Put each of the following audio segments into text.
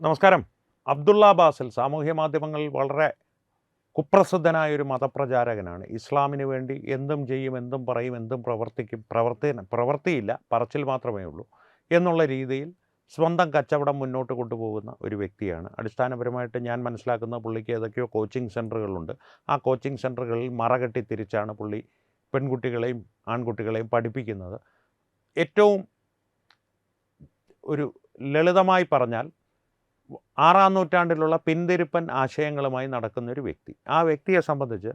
നമസ്കാരം. അബ്ദുള്ള ബാസിൽ സാമൂഹ്യ മാധ്യമങ്ങളിൽ വളരെ കുപ്രസിദ്ധനായൊരു മതപ്രചാരകനാണ്. ഇസ്ലാമിന് വേണ്ടി എന്തും ചെയ്യും, എന്തും പറയും, എന്തും പ്രവർത്തിക്കും, പ്രവൃത്തിയില്ല, പറച്ചിൽ മാത്രമേ ഉള്ളൂ എന്നുള്ള രീതിയിൽ സ്വന്തം കച്ചവടം മുന്നോട്ട് കൊണ്ടുപോകുന്ന ഒരു വ്യക്തിയാണ്. അടിസ്ഥാനപരമായിട്ട് ഞാൻ മനസ്സിലാക്കുന്ന പുള്ളിക്ക് ഏതൊക്കെയോ കോച്ചിങ് സെൻറ്ററുകളുണ്ട്. ആ കോച്ചിങ് സെൻറ്ററുകളിൽ മറകെട്ടി തിരിച്ചാണ് പുള്ളി പെൺകുട്ടികളെയും ആൺകുട്ടികളെയും പഠിപ്പിക്കുന്നത്. ഏറ്റവും ഒരു ലളിതമായി പറഞ്ഞാൽ 6-ാം നൂറ്റാണ്ടിലുള്ള പിന്തിരിപ്പൻ ആശയങ്ങളുമായി നടക്കുന്നൊരു വ്യക്തി. ആ വ്യക്തിയെ സംബന്ധിച്ച്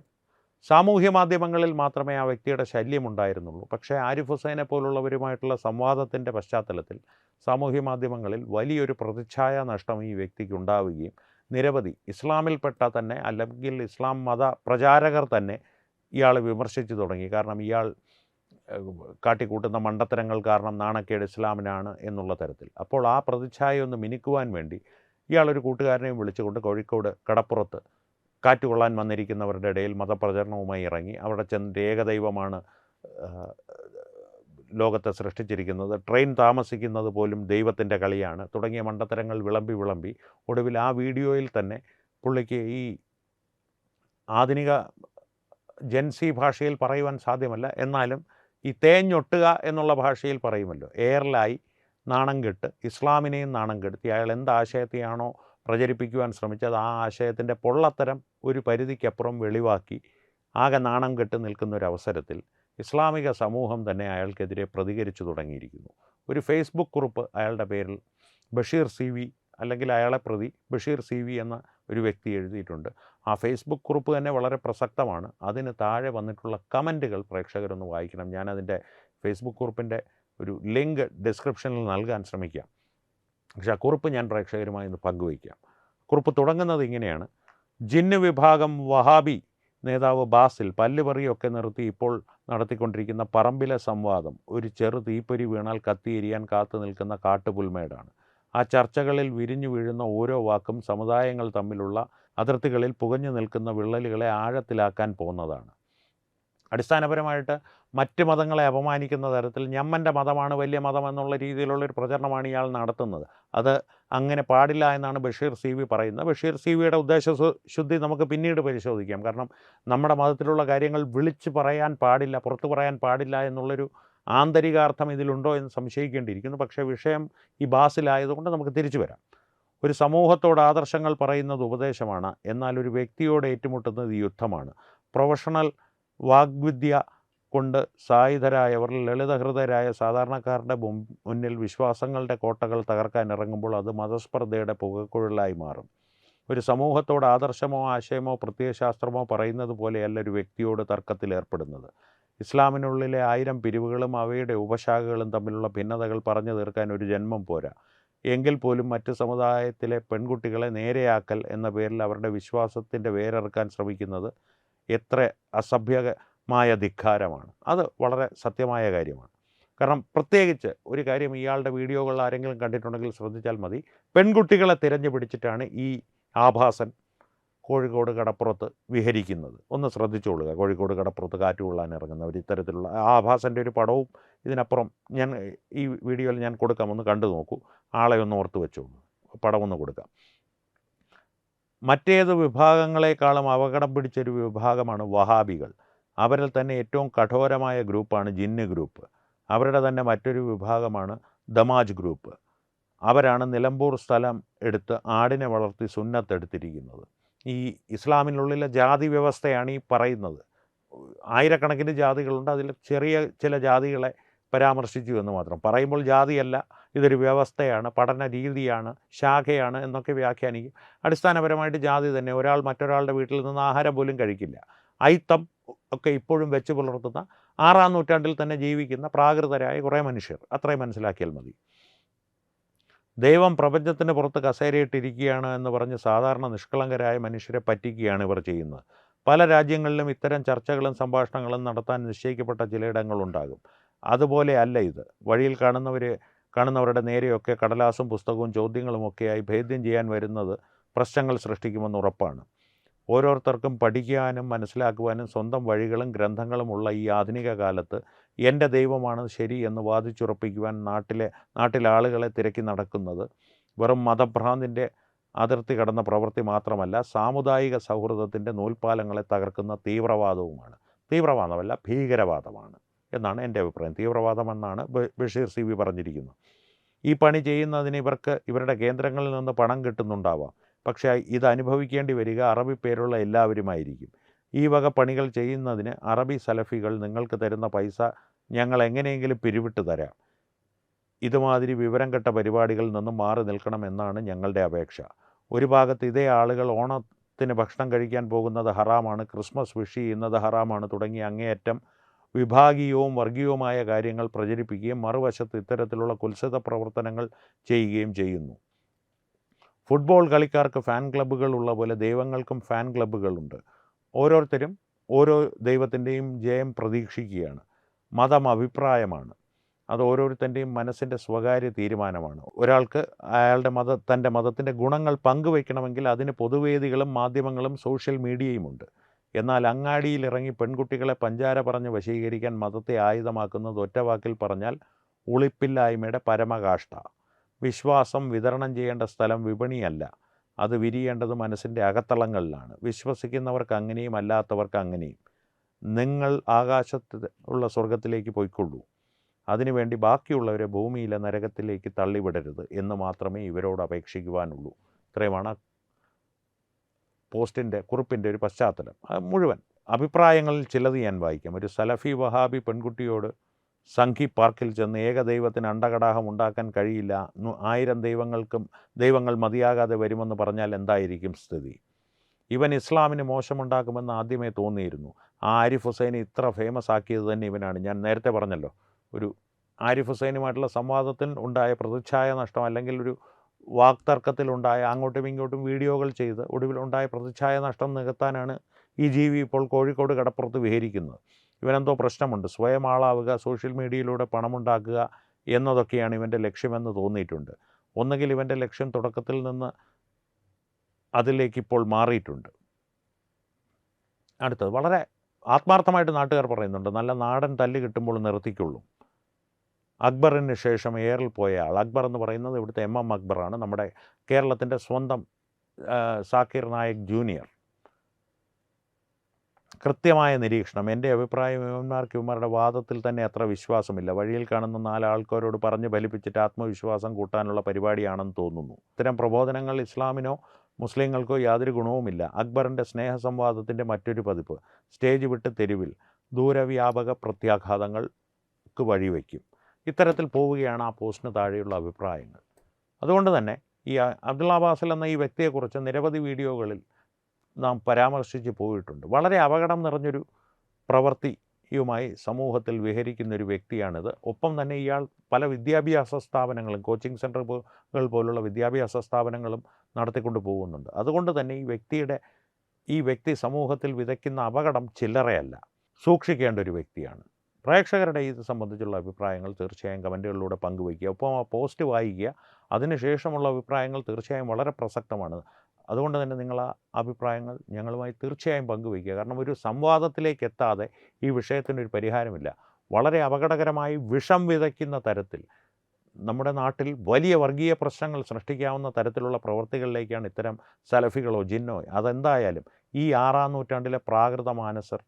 സാമൂഹ്യ മാധ്യമങ്ങളിൽ മാത്രമേ ആ വ്യക്തിയുടെ ശല്യമുണ്ടായിരുന്നുള്ളൂ. പക്ഷേ ആരിഫ് ഹുസൈനെ പോലുള്ളവരുമായിട്ടുള്ള സംവാദത്തിൻ്റെ പശ്ചാത്തലത്തിൽ സാമൂഹ്യ മാധ്യമങ്ങളിൽ വലിയൊരു പ്രതിച്ഛായ നഷ്ടം ഈ വ്യക്തിക്ക് ഉണ്ടാവുകയും നിരവധി ഇസ്ലാമിൽപ്പെട്ട തന്നെ അല്ലെങ്കിൽ ഇസ്ലാം മത പ്രചാരകർ തന്നെ ഇയാളെ വിമർശിച്ചു തുടങ്ങി. കാരണം ഇയാൾ കാട്ടിക്കൂട്ടുന്ന മണ്ടത്തരങ്ങൾ കാരണം നാണക്കേട് ഇസ്ലാമിനാണ് എന്നുള്ള തരത്തിൽ. അപ്പോൾ ആ പ്രതിച്ഛായ ഒന്ന് മിനുക്കുവാൻ വേണ്ടി ഇയാളൊരു കൂട്ടുകാരനെയും വിളിച്ചുകൊണ്ട് കോഴിക്കോട് കടപ്പുറത്ത് കാറ്റുകൊള്ളാൻ വന്നിരിക്കുന്നവരുടെ ഇടയിൽ മതപ്രചരണവുമായി ഇറങ്ങി. അവിടെ ചെന്ന് ഏകദൈവമാണ് ലോകത്തെ സൃഷ്ടിച്ചിരിക്കുന്നത്, ട്രെയിൻ താമസിക്കുന്നത് പോലും ദൈവത്തിൻ്റെ കളിയാണ് തുടങ്ങിയ മണ്ടത്തരങ്ങൾ വിളമ്പി ഒടുവിൽ ആ വീഡിയോയിൽ തന്നെ പുള്ളിക്ക് ഈ ആധുനിക ജെൻസി ഭാഷയിൽ പറയുവാൻ സാധ്യമല്ല, എന്നാലും ഈ തേഞ്ഞൊട്ടുക എന്നുള്ള ഭാഷയിൽ പറയുമല്ലോ, എയർലായി നാണം കെട്ട് ഇസ്ലാമിനെയും നാണം കെടുത്തി അയാൾ എന്ത് ആശയത്തെയാണോ പ്രചരിപ്പിക്കുവാൻ ശ്രമിച്ചത് ആ ആശയത്തിൻ്റെ പൊള്ളത്തരം ഒരു പരിധിക്കപ്പുറം വെളിവാക്കി ആകെ നാണം കെട്ട് നിൽക്കുന്നൊരവസരത്തിൽ ഇസ്ലാമിക സമൂഹം തന്നെ അയാൾക്കെതിരെ പ്രതികരിച്ചു തുടങ്ങിയിരിക്കുന്നു. ഒരു ഫേസ്ബുക്ക് കുറിപ്പ് അയാളുടെ പേരിൽ ബഷീർ സി വി അല്ലെങ്കിൽ അയാളെ പ്രതി ബഷീർ സി വി എന്ന ഒരു വ്യക്തി എഴുതിയിട്ടുണ്ട്. ആ ഫേസ്ബുക്ക് കുറിപ്പ് തന്നെ വളരെ പ്രസക്തമാണ്. അതിന് താഴെ വന്നിട്ടുള്ള കമൻറ്റുകൾ പ്രേക്ഷകരൊന്ന് വായിക്കണം. ഞാനതിൻ്റെ ഫേസ്ബുക്ക് കുറിപ്പിൻ്റെ ഒരു ലിങ്ക് ഡിസ്ക്രിപ്ഷനിൽ നൽകാൻ ശ്രമിക്കാം. പക്ഷേ ആ കുറിപ്പ് ഞാൻ പ്രേക്ഷകരുമായി ഒന്ന് പങ്കുവയ്ക്കാം. കുറിപ്പ് തുടങ്ങുന്നത് ഇങ്ങനെയാണ്: ജിന്ന് വിഭാഗം വഹാബി നേതാവ് ബാസിൽ പല്ലുപറിയൊക്കെ നിർത്തി ഇപ്പോൾ നടത്തിക്കൊണ്ടിരിക്കുന്ന പറമ്പിലെ സംവാദം ഒരു ചെറു തീപ്പൊരി വീണാൽ കത്തിയെരിയാൻ കാത്തു നിൽക്കുന്ന കാട്ടുപുൽമേടാണ്. ആ ചർച്ചകളിൽ വിരിഞ്ഞു വീഴുന്ന ഓരോ വാക്കും സമുദായങ്ങൾ തമ്മിലുള്ള അതിർത്തികളിൽ പുകഞ്ഞു നിൽക്കുന്ന വിള്ളലുകളെ ആഴത്തിലാക്കാൻ പോകുന്നതാണ്. അടിസ്ഥാനപരമായിട്ട് മറ്റ് മതങ്ങളെ അപമാനിക്കുന്ന തരത്തിൽ ഞമ്മൻ്റെ മതമാണ് വലിയ മതം എന്നുള്ള രീതിയിലുള്ളൊരു പ്രചരണമാണ് ഇയാൾ നടത്തുന്നത്. അത് അങ്ങനെ പാടില്ല എന്നാണ് ബഷീർ സി വി പറയുന്നത്. ബഷീർ സി വിയുടെ ഉദ്ദേശശുദ്ധി നമുക്ക് പിന്നീട് പരിശോധിക്കാം. കാരണം നമ്മുടെ മതത്തിലുള്ള കാര്യങ്ങൾ വിളിച്ച് പറയാൻ പാടില്ല, പുറത്തു പറയാൻ പാടില്ല എന്നുള്ളൊരു ആന്തരികാർത്ഥം ഇതിലുണ്ടോ എന്ന് സംശയിക്കേണ്ടിയിരിക്കുന്നു. പക്ഷേ വിഷയം ഈ ബാസിലായതുകൊണ്ട് നമുക്ക് തിരിച്ചു വരാം. ഒരു സമൂഹത്തോട് ആദർശങ്ങൾ പറയുന്നത് ഉപദേശമാണ്, എന്നാൽ ഒരു വ്യക്തിയോട് ഏറ്റുമുട്ടുന്നത് യുദ്ധമാണ്. പ്രൊഫഷണൽ വാഗ്വിദ്യ കൊണ്ട് സായുധരായവർ ലളിതഹൃദയരായ സാധാരണക്കാരുടെ മുന്നിൽ വിശ്വാസങ്ങളുടെ കോട്ടകൾ തകർക്കാൻ ഇറങ്ങുമ്പോൾ അത് മതസ്പർദ്ധയുടെ പുകക്കുഴലായി മാറും. ഒരു സമൂഹത്തോട് ആദർശമോ ആശയമോ പ്രത്യയശാസ്ത്രമോ പറയുന്നത് പോലെയല്ല ഒരു വ്യക്തിയോട് തർക്കത്തിലേർപ്പെടുന്നത്. ഇസ്ലാമിനുള്ളിലെ 1000 പിരിവുകളും അവയുടെ ഉപശാഖകളും തമ്മിലുള്ള ഭിന്നതകൾ പറഞ്ഞു തീർക്കാൻ ഒരു ജന്മം പോരാ. എങ്കിൽ പോലും മറ്റ് സമുദായത്തിലെ പെൺകുട്ടികളെ നേരെയാക്കൽ എന്ന പേരിൽ അവരുടെ വിശ്വാസത്തിൻ്റെ വേരറുക്കാൻ ശ്രമിക്കുന്നത് എത്ര അസഭ്യമായ ധിക്കാരമാണ്. അത് വളരെ സത്യമായ കാര്യമാണ്. കാരണം പ്രത്യേകിച്ച് ഒരു കാര്യം ഇയാളുടെ വീഡിയോകൾ ആരെങ്കിലും കണ്ടിട്ടുണ്ടെങ്കിൽ ശ്രദ്ധിച്ചാൽ മതി. പെൺകുട്ടികളെ തിരഞ്ഞു പിടിച്ചിട്ടാണ് ഈ ആഭാസൻ കോഴിക്കോട് കടപ്പുറത്ത് വിഹരിക്കുന്നത്. ഒന്ന് ശ്രദ്ധിച്ചോളുക. കോഴിക്കോട് കടപ്പുറത്ത് കാറ്റുകൊള്ളാൻ ഇറങ്ങുന്നവർ ഇത്തരത്തിലുള്ള ആഭാസൻ്റെ ഒരു പടവും ഇതിനപ്പുറം ഞാൻ ഈ വീഡിയോയിൽ ഞാൻ കൊടുക്കാം, ഒന്ന് കണ്ടു നോക്കൂ. ആളെ ഒന്ന് ഓർത്ത് വെച്ചോളൂ, പടം ഒന്ന് കൊടുക്കാം. മറ്റേത് വിഭാഗങ്ങളെക്കാളും അപകടം പിടിച്ചൊരു വിഭാഗമാണ് വഹാബികൾ. അവരിൽ തന്നെ ഏറ്റവും കഠോരമായ ഗ്രൂപ്പാണ് ജിന്ന് ഗ്രൂപ്പ്. അവരുടെ തന്നെ മറ്റൊരു വിഭാഗമാണ് ദമാജ് ഗ്രൂപ്പ്. അവരാണ് നിലമ്പൂർ സ്ഥലം എടുത്ത് ആടിനെ വളർത്തി സുന്നത്തെടുത്തിരിക്കുന്നത്. ഈ ഇസ്ലാമിനുള്ളിലെ ജാതി വ്യവസ്ഥയാണ് ഈ പറയുന്നത്. ആയിരക്കണക്കിന് ജാതികളുണ്ട്, അതിൽ ചെറിയ ചില ജാതികളെ പരാമർശിച്ചു എന്ന് മാത്രം. പറയുമ്പോൾ ജാതിയല്ല, ഇതൊരു വ്യവസ്ഥയാണ്, പഠന രീതിയാണ്, ശാഖയാണ് എന്നൊക്കെ വ്യാഖ്യാനിക്കും. അടിസ്ഥാനപരമായിട്ട് ജാതി തന്നെ. ഒരാൾ മറ്റൊരാളുടെ വീട്ടിൽ നിന്ന് ആഹാരം പോലും കഴിക്കില്ല. അയിത്തം ഒക്കെ ഇപ്പോഴും വെച്ച് പുലർത്തുന്ന 6-ാം നൂറ്റാണ്ടിൽ തന്നെ ജീവിക്കുന്ന പ്രാകൃതരായ കുറേ മനുഷ്യർ, അത്രയും മനസ്സിലാക്കിയാൽ മതി. ദൈവം പ്രപഞ്ചത്തിന് പുറത്ത് കസേരയിട്ടിരിക്കുകയാണ് എന്ന് പറഞ്ഞ് സാധാരണ നിഷ്കളങ്കരായ മനുഷ്യരെ പറ്റിക്കുകയാണ് ഇവർ ചെയ്യുന്നത്. പല രാജ്യങ്ങളിലും ഇത്തരം ചർച്ചകളും സംഭാഷണങ്ങളും നടത്താൻ നിശ്ചയിക്കപ്പെട്ട ചിലയിടങ്ങളുണ്ടാകും. അതുപോലെ അല്ല ഇത്. വഴിയിൽ കാണുന്നവരുടെ നേരെയൊക്കെ കടലാസും പുസ്തകവും ചോദ്യങ്ങളുമൊക്കെയായി ഭേദ്യം ചെയ്യാൻ വരുന്നത് പ്രശ്നങ്ങൾ സൃഷ്ടിക്കുമെന്ന് ഉറപ്പാണ്. ഓരോരുത്തർക്കും പഠിക്കാനും മനസ്സിലാക്കുവാനും സ്വന്തം വഴികളും ഗ്രന്ഥങ്ങളുമുള്ള ഈ ആധുനിക കാലത്ത് എൻ്റെ ദൈവമാണ് ശരി എന്ന് വാദിച്ചുറപ്പിക്കുവാൻ നാട്ടിലെ ആളുകളെ തിരക്കി നടക്കുന്നത് വെറും മതഭ്രാന്തിൻ്റെ അതിർത്തി കടന്ന പ്രവൃത്തി മാത്രമല്ല, സാമുദായിക സൗഹൃദത്തിൻ്റെ നൂൽപ്പാലങ്ങളെ തകർക്കുന്ന തീവ്രവാദവുമാണ്. തീവ്രവാദമല്ല, ഭീകരവാദമാണ് എന്നാണ് എൻ്റെ അഭിപ്രായം. തീവ്രവാദമെന്നാണ് ബഷീർ സി വി പറഞ്ഞിരിക്കുന്നത്. ഈ പണി ചെയ്യുന്നതിന് ഇവരുടെ കേന്ദ്രങ്ങളിൽ നിന്ന് പണം കിട്ടുന്നുണ്ടാവാം. പക്ഷേ ഇത് അനുഭവിക്കേണ്ടി വരിക അറബി പേരുള്ള എല്ലാവരുമായിരിക്കും. ഈ വക പണികൾ ചെയ്യുന്നതിന് അറബി സലഫികൾ നിങ്ങൾക്ക് തരുന്ന പൈസ ഞങ്ങൾ എങ്ങനെയെങ്കിലും പിരിവിട്ട് തരാം. ഇതുമാതിരി വിവരം കെട്ട പരിപാടികളിൽ നിന്നും മാറി നിൽക്കണമെന്നാണ് ഞങ്ങളുടെ അപേക്ഷ. ഒരു ഭാഗത്ത് ഇതേ ആളുകൾ ഓണത്തിന് ഭക്ഷണം കഴിക്കാൻ പോകുന്നത് ഹറാമാണ്, ക്രിസ്മസ് വിഷ് ചെയ്യുന്നത് ഹറാമാണ് തുടങ്ങിയ അങ്ങേയറ്റം വിഭാഗീയവും വർഗീയവുമായ കാര്യങ്ങൾ പ്രചരിപ്പിക്കുകയും മറുവശത്ത് ഇത്തരത്തിലുള്ള കുൽസിത പ്രവർത്തനങ്ങൾ ചെയ്യുകയും ചെയ്യുന്നു. ഫുട്ബോൾ കളിക്കാർക്ക് ഫാൻ ക്ലബ്ബുകൾ ഉള്ള പോലെ ദൈവങ്ങൾക്കും ഫാൻ ക്ലബ്ബുകളുണ്ട്. ഓരോരുത്തരും ഓരോ ദൈവത്തിൻ്റെയും ജയം പ്രതീക്ഷിക്കുകയാണ്. മതം അഭിപ്രായമാണ്. അത് ഓരോരുത്തൻ്റെയും മനസ്സിൻ്റെ സ്വകാര്യ തീരുമാനമാണ്. ഒരാൾക്ക് തൻ്റെ മതത്തിൻ്റെ ഗുണങ്ങൾ പങ്കുവയ്ക്കണമെങ്കിൽ അതിന് പൊതുവേദികളും മാധ്യമങ്ങളും സോഷ്യൽ മീഡിയയുമുണ്ട്. എന്നാൽ അങ്ങാടിയിലിറങ്ങി പെൺകുട്ടികളെ പഞ്ചാര പറഞ്ഞ് വശീകരിക്കാൻ മതത്തെ ആയുധമാക്കുന്നത് ഒറ്റവാക്കിൽ പറഞ്ഞാൽ ഉളിപ്പില്ലായ്മയുടെ പരമകാഷ്ഠ. വിശ്വാസം വിതരണം ചെയ്യേണ്ട സ്ഥലം വിപണിയല്ല, അത് വിരിയേണ്ടത് മനസ്സിൻ്റെ അകത്തളങ്ങളിലാണ്. വിശ്വസിക്കുന്നവർക്ക് അങ്ങനെയും അല്ലാത്തവർക്ക് അങ്ങനെയും. നിങ്ങൾ ആകാശത്ത് ഉള്ള സ്വർഗത്തിലേക്ക് പോയിക്കൊള്ളൂ, അതിനുവേണ്ടി ബാക്കിയുള്ളവരെ ഭൂമിയിലെ നരകത്തിലേക്ക് തള്ളിവിടരുത് എന്ന് മാത്രമേ ഇവരോട് അപേക്ഷിക്കുവാനുള്ളൂ. ഇത്രയുമാണ് കുറിപ്പിൻ്റെ ഒരു പശ്ചാത്തലം. മുഴുവൻ അഭിപ്രായങ്ങളിൽ ചിലത് ഞാൻ വായിക്കാം. ഒരു സലഫി വഹാബി പെൺകുട്ടിയോട് സംഘി പാർക്കിൽ ചെന്ന് ഏകദൈവത്തിന് അണ്ടകടാഹം ഉണ്ടാക്കാൻ കഴിയില്ല, 1000 ദൈവങ്ങൾ മതിയാകാതെ വരുമെന്ന് പറഞ്ഞാൽ എന്തായിരിക്കും സ്ഥിതി? ഇവൻ ഇസ്ലാമിന് മോശമുണ്ടാക്കുമെന്ന് ആദ്യമേ തോന്നിയിരുന്നു. ആരിഫ് ഹുസൈനെ ഇത്ര ഫേമസ് ആക്കിയത് തന്നെ ഇവനാണ്. ഞാൻ നേരത്തെ പറഞ്ഞല്ലോ, ഒരു ആരിഫ് ഹുസൈനുമായിട്ടുള്ള സംവാദത്തിൽ ഉണ്ടായ പ്രതിച്ഛായ നഷ്ടം, അല്ലെങ്കിൽ ഒരു വാക്തർക്കത്തിലുണ്ടായ അങ്ങോട്ടും ഇങ്ങോട്ടും വീഡിയോകൾ ചെയ്ത് ഒടുവിലുണ്ടായ പ്രതിച്ഛായ നഷ്ടം നികത്താനാണ് ഈ ജീവി ഇപ്പോൾ കോഴിക്കോട് കടപ്പുറത്ത് വിഹരിക്കുന്നത്. ഇവനെന്തോ പ്രശ്നമുണ്ട്, സ്വയം ആളാവുക, സോഷ്യൽ മീഡിയയിലൂടെ പണമുണ്ടാക്കുക എന്നതൊക്കെയാണ് ഇവൻ്റെ ലക്ഷ്യമെന്ന് തോന്നിയിട്ടുണ്ട്. ഒന്നുകിൽ ഇവൻ്റെ ലക്ഷ്യം തുടക്കത്തിൽ നിന്ന് അതിലേക്കിപ്പോൾ മാറിയിട്ടുണ്ട്. അടുത്തത് വളരെ ആത്മാർത്ഥമായിട്ട് നാട്ടുകാർ പറയുന്നുണ്ട്, നല്ല നാടൻ തല്ല് കിട്ടുമ്പോൾ നിർത്തിക്കുള്ളൂ. അക്ബറിന് ശേഷം എയറിൽ പോയ ആൾ, അക്ബർ എന്ന് പറയുന്നത് ഇവിടുത്തെ MM അക്ബറാണ്, നമ്മുടെ കേരളത്തിൻ്റെ സ്വന്തം സാക്കിർ നായക് ജൂനിയർ. കൃത്യമായ നിരീക്ഷണം. എൻ്റെ അഭിപ്രായം, ഇവന്മാരുടെ വാദത്തിൽ തന്നെ അത്ര വിശ്വാസമില്ല. വഴിയിൽ കാണുന്ന 4 ആൾക്കാരോട് പറഞ്ഞ് ഫലിപ്പിച്ചിട്ട് ആത്മവിശ്വാസം കൂട്ടാനുള്ള പരിപാടിയാണെന്ന് തോന്നുന്നു. ഇത്തരം പ്രബോധനങ്ങൾ ഇസ്ലാമിനോ മുസ്ലിങ്ങൾക്കോ യാതൊരു ഗുണവുമില്ല. അക്ബറിൻ്റെ സ്നേഹസംവാദത്തിൻ്റെ മറ്റൊരു പതിപ്പ് സ്റ്റേജ് വിട്ട് തെരുവിൽ ദൂരവ്യാപക പ്രത്യാഘാതങ്ങൾക്ക് വഴിവെക്കും. ഇത്തരത്തിൽ പോവുകയാണ് ആ പോസ്റ്റിന് താഴെയുള്ള അഭിപ്രായങ്ങൾ. അതുകൊണ്ട് തന്നെ ഈ അബ്ദുള്ള ബാസിൽ എന്ന ഈ വ്യക്തിയെക്കുറിച്ച് നിരവധി വീഡിയോകളിൽ നാം പരാമർശിച്ച് പോയിട്ടുണ്ട്. വളരെ അപകടം നിറഞ്ഞൊരു പ്രവൃത്തിയുമായി സമൂഹത്തിൽ വിഹരിക്കുന്നൊരു വ്യക്തിയാണിത്. ഒപ്പം തന്നെ ഇയാൾ പല വിദ്യാഭ്യാസ സ്ഥാപനങ്ങളും, കോച്ചിങ് സെൻ്ററുകൾ പോലുള്ള വിദ്യാഭ്യാസ സ്ഥാപനങ്ങളും നടത്തിക്കൊണ്ട് പോകുന്നുണ്ട്. അതുകൊണ്ട് തന്നെ ഈ വ്യക്തി സമൂഹത്തിൽ വിതയ്ക്കുന്ന അപകടം ചില്ലറയല്ല, സൂക്ഷിക്കേണ്ട ഒരു വ്യക്തിയാണ്. പ്രേക്ഷകരുടെ ഇത് സംബന്ധിച്ചുള്ള അഭിപ്രായങ്ങൾ തീർച്ചയായും കമൻറ്റുകളിലൂടെ പങ്കുവയ്ക്കുക. ഒപ്പം ആ പോസ്റ്റ് വായിക്കുക. അതിനുശേഷമുള്ള അഭിപ്രായങ്ങൾ തീർച്ചയായും വളരെ പ്രസക്തമാണ്. അതുകൊണ്ട് തന്നെ നിങ്ങൾ ആ അഭിപ്രായങ്ങൾ ഞങ്ങളുമായി തീർച്ചയായും പങ്കുവയ്ക്കുക. കാരണം ഒരു സംവാദത്തിലേക്ക് എത്താതെ ഈ വിഷയത്തിനൊരു പരിഹാരമില്ല. വളരെ അപകടകരമായി വിഷം വിതയ്ക്കുന്ന തരത്തിൽ നമ്മുടെ നാട്ടിൽ വലിയ വർഗീയ പ്രശ്നങ്ങൾ സൃഷ്ടിക്കാവുന്ന തരത്തിലുള്ള പ്രവൃത്തികളിലേക്കാണ് ഇത്തരം സലഫികളോ ജിന്നോ അതെന്തായാലും ഈ 6-ാം നൂറ്റാണ്ടിലെ പ്രാകൃത മാനസർ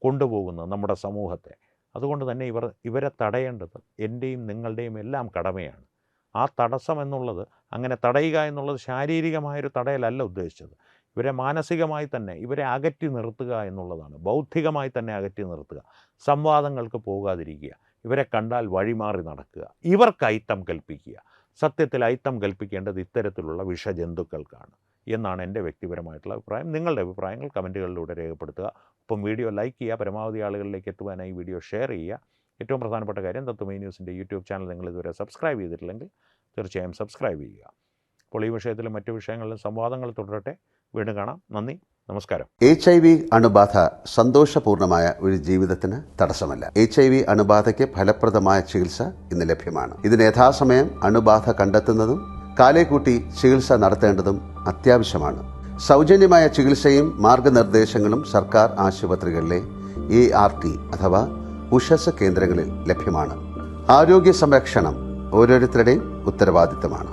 കൊണ്ടുപോകുന്നത് നമ്മുടെ സമൂഹത്തെ. അതുകൊണ്ട് തന്നെ ഇവരെ തടയേണ്ടത് എൻ്റെയും നിങ്ങളുടെയും എല്ലാം കടമയാണ്. ആ തടസ്സം എന്നുള്ളത്, അങ്ങനെ തടയുക എന്നുള്ളത് ശാരീരികമായൊരു തടയലല്ല ഉദ്ദേശിച്ചത്. ഇവരെ മാനസികമായി തന്നെ ഇവരെ അകറ്റി നിർത്തുക എന്നുള്ളതാണ്. ബൗദ്ധികമായി തന്നെ അകറ്റി നിർത്തുക, സംവാദങ്ങൾക്ക് പോകാതിരിക്കുക, ഇവരെ കണ്ടാൽ വഴിമാറി നടക്കുക, ഇവർക്ക് അയിത്തം കൽപ്പിക്കുക. സത്യത്തിൽ അയിത്തം കൽപ്പിക്കേണ്ടത് ഇത്തരത്തിലുള്ള വിഷജന്തുക്കൾക്കാണ് എന്നാണ് എൻ്റെ വ്യക്തിപരമായിട്ടുള്ള അഭിപ്രായം. നിങ്ങളുടെ അഭിപ്രായങ്ങൾ കമൻറ്റുകളിലൂടെ രേഖപ്പെടുത്തുക. ഒപ്പം വീഡിയോ ലൈക്ക് ചെയ്യുക, പരമാവധി ആളുകളിലേക്ക് എത്തുവാനായി വീഡിയോ ഷെയർ ചെയ്യുക. ഏറ്റവും പ്രധാനപ്പെട്ട കാര്യം, തത്വമൈ ന്യൂസിൻ്റെ യൂട്യൂബ് ചാനൽ നിങ്ങൾ ഇതുവരെ സബ്സ്ക്രൈബ് ചെയ്തിട്ടില്ലെങ്കിൽ തീർച്ചയായും സബ്സ്ക്രൈബ് ചെയ്യുക. അപ്പോൾ ഈ വിഷയത്തിലും മറ്റു വിഷയങ്ങളിലും സംവാദങ്ങൾ തുടരട്ടെ. വീണ്ടും കാണാം. നന്ദി, നമസ്കാരം. HIV അണുബാധ സന്തോഷപൂർണമായ ഒരു ജീവിതത്തിന് തടസ്സമല്ല. HIV അണുബാധയ്ക്ക് ഫലപ്രദമായ ചികിത്സ ഇന്ന് ലഭ്യമാണ്. ഇതിന് യഥാസമയം അണുബാധ കണ്ടെത്തുന്നതും കാലേക്കൂട്ടി ചികിത്സ നടത്തേണ്ടതും അത്യാവശ്യമാണ്. സൗജന്യമായ ചികിത്സയും മാർഗനിർദ്ദേശങ്ങളും സർക്കാർ ആശുപത്രികളിലെ ART അഥവാ ഉഷസ് കേന്ദ്രങ്ങളിൽ ലഭ്യമാണ്. ആരോഗ്യ സംരക്ഷണം ഓരോരുത്തരുടെയും ഉത്തരവാദിത്തമാണ്.